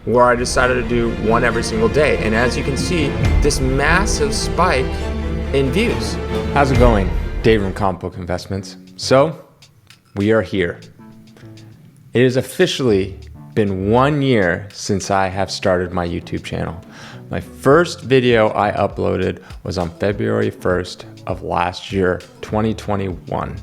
where I decided to do one every single day. And as you can see, this massive spike in views. How's it going? Dave from Comic Book Investments. So, we are here. It has officially been 1 year since I have started my YouTube channel. My first video I uploaded was on February 1st of last year, 2021.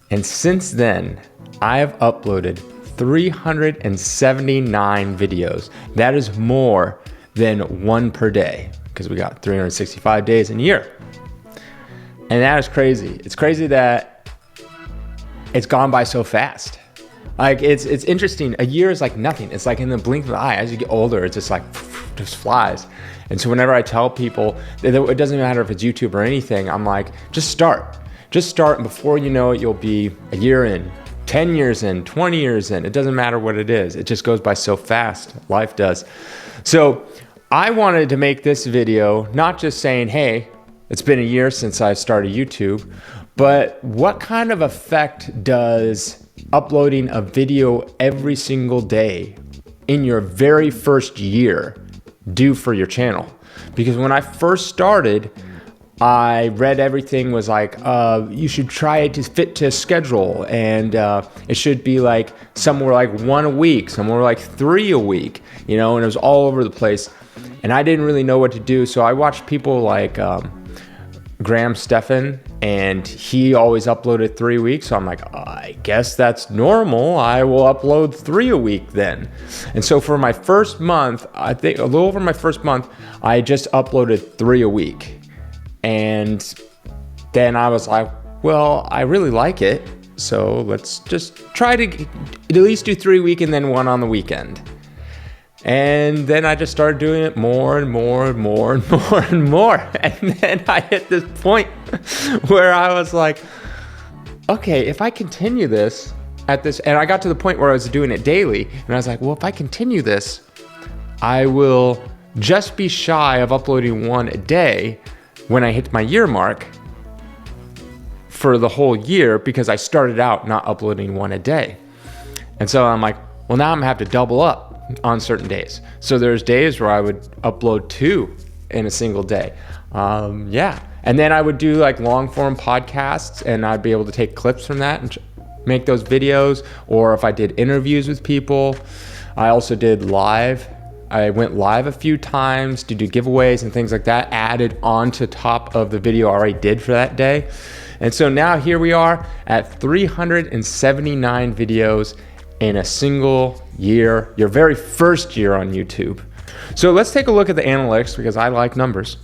And since then, I have uploaded 379 videos. That is more than one per day because we got 365 days in a year. And that is crazy. It's crazy that it's gone by so fast. Like it's interesting. A year is like nothing. It's like in the blink of the eye. As you get older, it's just like just flies. And so whenever I tell people that it doesn't matter if it's YouTube or anything, I'm like, just start. Just start, and before you know it, you'll be a year in, 10 years in, 20 years in. It doesn't matter what it is. It just goes by so fast. Life does. So I wanted to make this video not just saying, hey, it's been a year since I started YouTube, but what kind of effect does uploading a video every single day in your very first year do for your channel? Because when I first started, I read everything was like, you should try it to fit to a schedule, and it should be like somewhere like 1 a week, somewhere like 3 a week, you know, and it was all over the place. And I didn't really know what to do, so I watched people like Graham Stephan, and he always uploaded 3 weeks. So I'm like, I guess that's normal. I will upload 3 a week then. And so for my first month, I think a little over my first month, I just uploaded 3 a week. And then I was like, well, I really like it. So let's just try to at least do 3 a week and then 1 on the weekend. And then I just started doing it more and more and more and more and more. And then I hit this point where I was like, okay, if I continue this at this, and I got to the point where I was doing it daily, and I was like, well, if I continue this, I will just be shy of uploading 1 a day when I hit my year mark for the whole year, because I started out not uploading 1 a day. And so I'm like, well, now I'm gonna have to double up on certain days. So there's days where I would upload 2 in a single day. Yeah. And then I would do like long form podcasts, and I'd be able to take clips from that and make those videos. Or if I did interviews with people, I also did live. I went live a few times to do giveaways and things like that, added onto top of the video I already did for that day. And so now here we are at 379 videos in a single year, your very first year on YouTube. So let's take a look at the analytics, because I like numbers,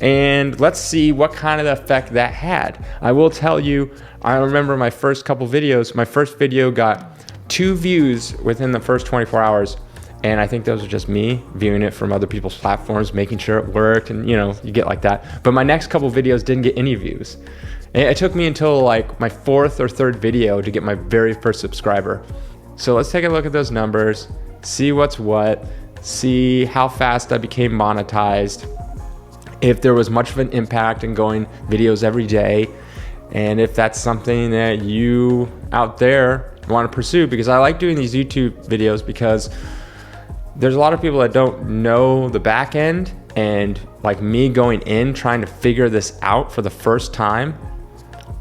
and let's see what kind of effect that had. I will tell you, I remember my first couple videos. My first video got 2 views within the first 24 hours. And I think those are just me viewing it from other people's platforms, making sure it worked, and you know, you get like that. But my next couple videos didn't get any views. And it took me until like my 4th or 3rd video to get my very first subscriber. So let's take a look at those numbers, see what's what, see how fast I became monetized, if there was much of an impact in going videos every day, and if that's something that you out there want to pursue. Because I like doing these YouTube videos because there's a lot of people that don't know the back end, and like me going in trying to figure this out for the first time,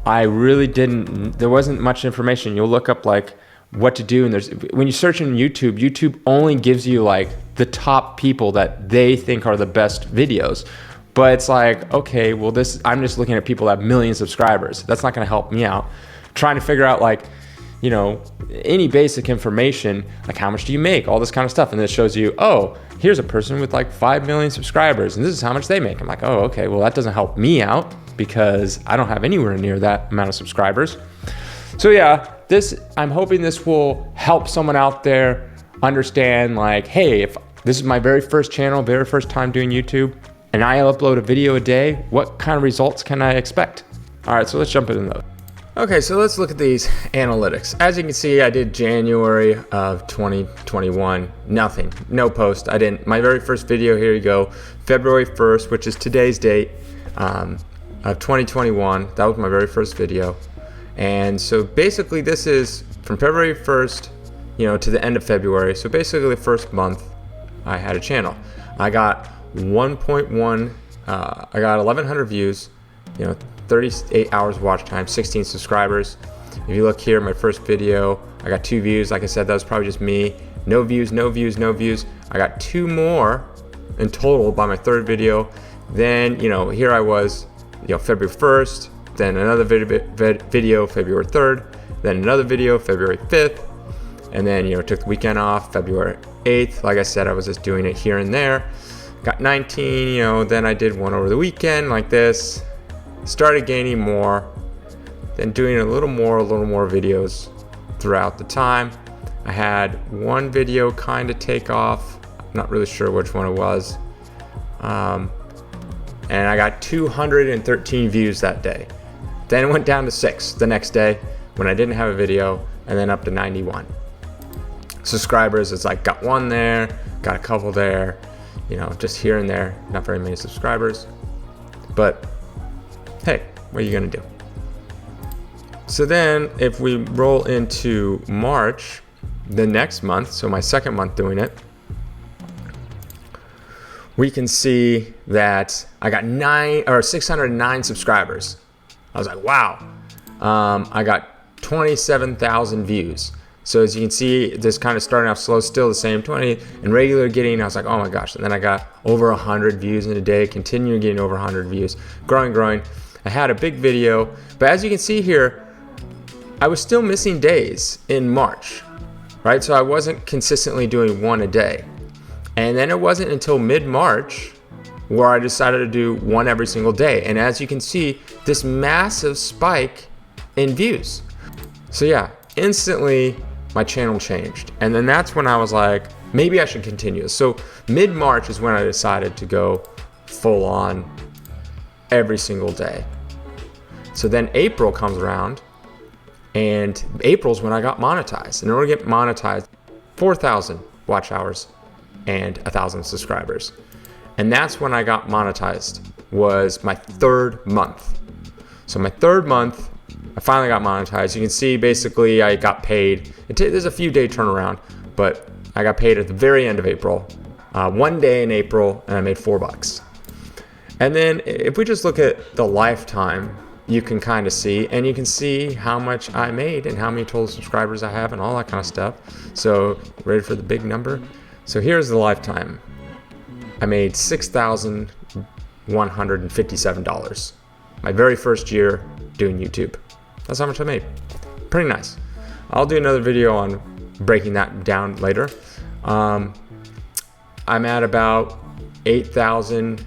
I really there wasn't much information. You'll look up like what to do, and when you search in YouTube only gives you like the top people that they think are the best videos. But it's like, okay, well, I'm just looking at people that have millions of subscribers. That's not gonna help me out. Trying to figure out like, you know, any basic information, like how much do you make, all this kind of stuff. And it shows you, oh, here's a person with like 5 million subscribers and this is how much they make. I'm like, oh, okay, well, that doesn't help me out because I don't have anywhere near that amount of subscribers. So yeah, I'm hoping this will help someone out there understand like, hey, if this is my very first channel, very first time doing YouTube, and I upload a video a day, what kind of results can I expect? All right, so let's jump into those. Okay, so let's look at these analytics. As you can see, I did January of 2021, nothing, no post. My very first video, here you go, February 1st, which is today's date of 2021. That was my very first video. And so basically this is from February 1st, to the end of February. So basically the first month I had a channel. I got 1.1, I got 1,100 views, 38 hours watch time, 16 subscribers. If you look here, my first video, I got 2 views. Like I said, that was probably just me. No views, no views, no views. I got 2 more in total by my 3rd video. Then, here I was, February 1st, then another video February 3rd, then another video February 5th, and then, took the weekend off February 8th. Like I said, I was just doing it here and there. Got 19, then I did one over the weekend like this. Started gaining more, then doing a little more videos throughout the time. I had one video kind of take off. I'm not really sure which one it was. And I got 213 views that day. Then it went down to 6 the next day when I didn't have a video, and then up to 91. Subscribers, it's like got 1 there, got a couple there, just here and there, not very many subscribers. But hey, what are you gonna do? So then if we roll into March, the next month, so my 2nd month doing it, we can see that I got 609 subscribers. I was like, wow. I got 27,000 views. So as you can see, this kind of starting off slow, still the same 20, and regular getting, I was like, oh my gosh. And then I got over 100 views in a day, continuing getting over 100 views, growing. I had a big video, but as you can see here, I was still missing days in March, right? So I wasn't consistently doing 1 a day. And then it wasn't until mid-March where I decided to do 1 every single day. And as you can see, this massive spike in views. So yeah, instantly my channel changed. And then that's when I was like, maybe I should continue. So mid-March is when I decided to go full on every single day. So then April comes around, and April's when I got monetized. In order to get monetized, 4,000 watch hours and 1,000 subscribers. And that's when I got monetized, was my 3rd month. So my 3rd month, I finally got monetized. You can see basically I got paid. There's a few day turnaround, but I got paid at the very end of April. 1 day in April, and I made $4. And then if we just look at the lifetime, you can kind of see, and you can see how much I made and how many total subscribers I have and all that kind of stuff. So ready for the big number? So here's the lifetime. I made $6,157. My very first year doing YouTube. That's how much I made. Pretty nice. I'll do another video on breaking that down later. I'm at about 8,000,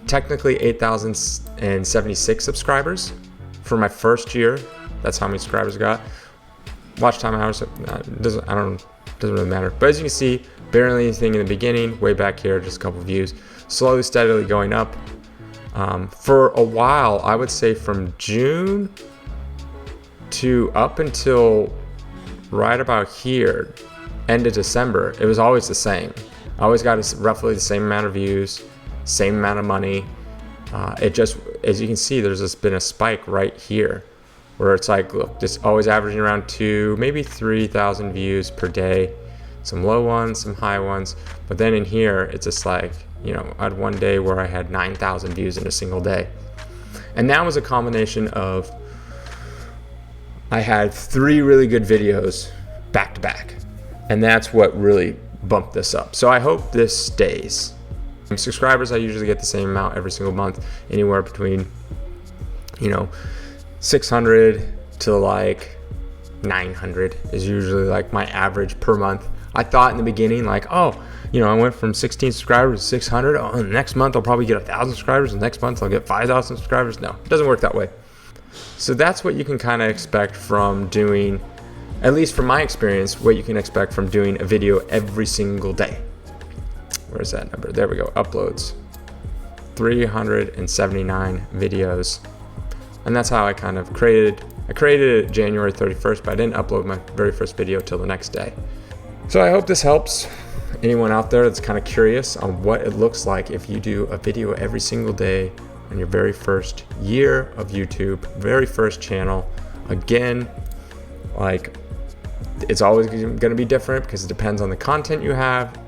technically 8,076 subscribers for my first year. That's how many subscribers I got. Watch time hours, doesn't really matter. But as you can see, barely anything in the beginning, way back here, just a couple views, slowly, steadily going up. For a while, I would say from June to up until right about here, end of December, it was always the same. I always got roughly the same amount of views, same amount of money. It just, as you can see, there's just been a spike right here where it's like, look, just always averaging around 2, maybe 3,000 views per day. Some low ones, some high ones. But then in here, it's just like, I had one day where I had 9,000 views in a single day. And that was a combination of, I had 3 really good videos back to back. And that's what really bumped this up. So I hope this stays. Subscribers, I usually get the same amount every single month, anywhere between, 600 to like 900 is usually like my average per month. I thought in the beginning, like, I went from 16 subscribers to 600. Oh, and the next month I'll probably get 1,000 subscribers. And next month I'll get 5,000 subscribers. No, it doesn't work that way. So that's what you can kind of expect from doing, at least from my experience, what you can expect from doing a video every single day. Where's that number? There we go. Uploads. 379 videos. And that's how I kind of created. I created it January 31st, but I didn't upload my very first video till the next day. So I hope this helps anyone out there that's kind of curious on what it looks like if you do a video every single day on your very first year of YouTube, very first channel. Again, like, it's always going to be different because it depends on the content you have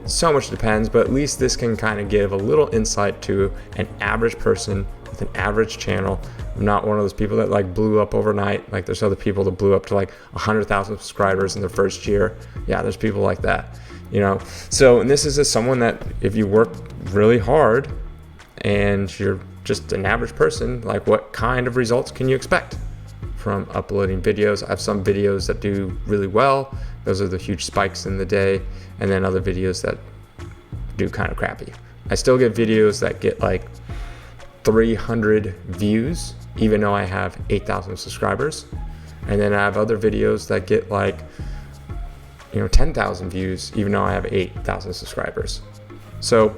so much depends, but at least this can kind of give a little insight to an average person with an average channel. I'm not one of those people that like blew up overnight. Like there's other people that blew up to like 100,000 subscribers in their first year. Yeah, there's people like that, you know. So, and this is someone that if you work really hard and you're just an average person, like what kind of results can you expect from uploading videos? I have some videos that do really well. Those are the huge spikes in the day. And then other videos that do kind of crappy. I still get videos that get like 300 views, even though I have 8,000 subscribers. And then I have other videos that get like, 10,000 views, even though I have 8,000 subscribers. So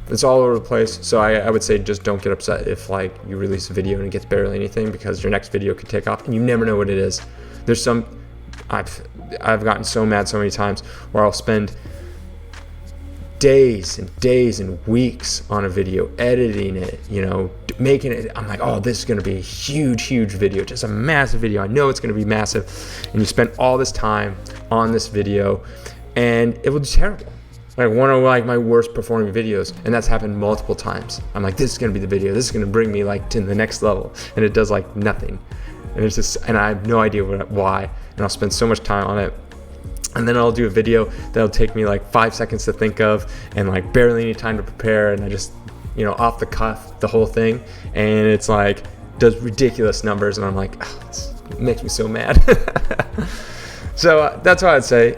it's all over the place. So I would say just don't get upset if like you release a video and it gets barely anything, because your next video could take off and you never know what it is. There's some, I've gotten so mad so many times where I'll spend days and days and weeks on a video, editing it, making it. I'm like, oh, this is going to be a huge video, just a massive video. I know it's going to be massive. And you spend all this time on this video and it will be terrible. Like one of like my worst performing videos, and that's happened multiple times. I'm like, this is going to be the video. This is going to bring me like to the next level. And it does like nothing. And it's just, and I have no idea why. And I'll spend so much time on it. And then I'll do a video that'll take me like 5 seconds to think of and like barely any time to prepare. And I just, off the cuff, the whole thing. And it's like, does ridiculous numbers. And I'm like, oh, this makes me so mad. So that's what I'd say.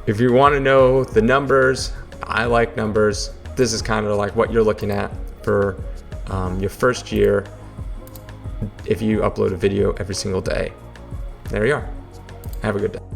If you want to know the numbers, I like numbers. This is kind of like what you're looking at for your first year if you upload a video every single day. There you are. Have a good day.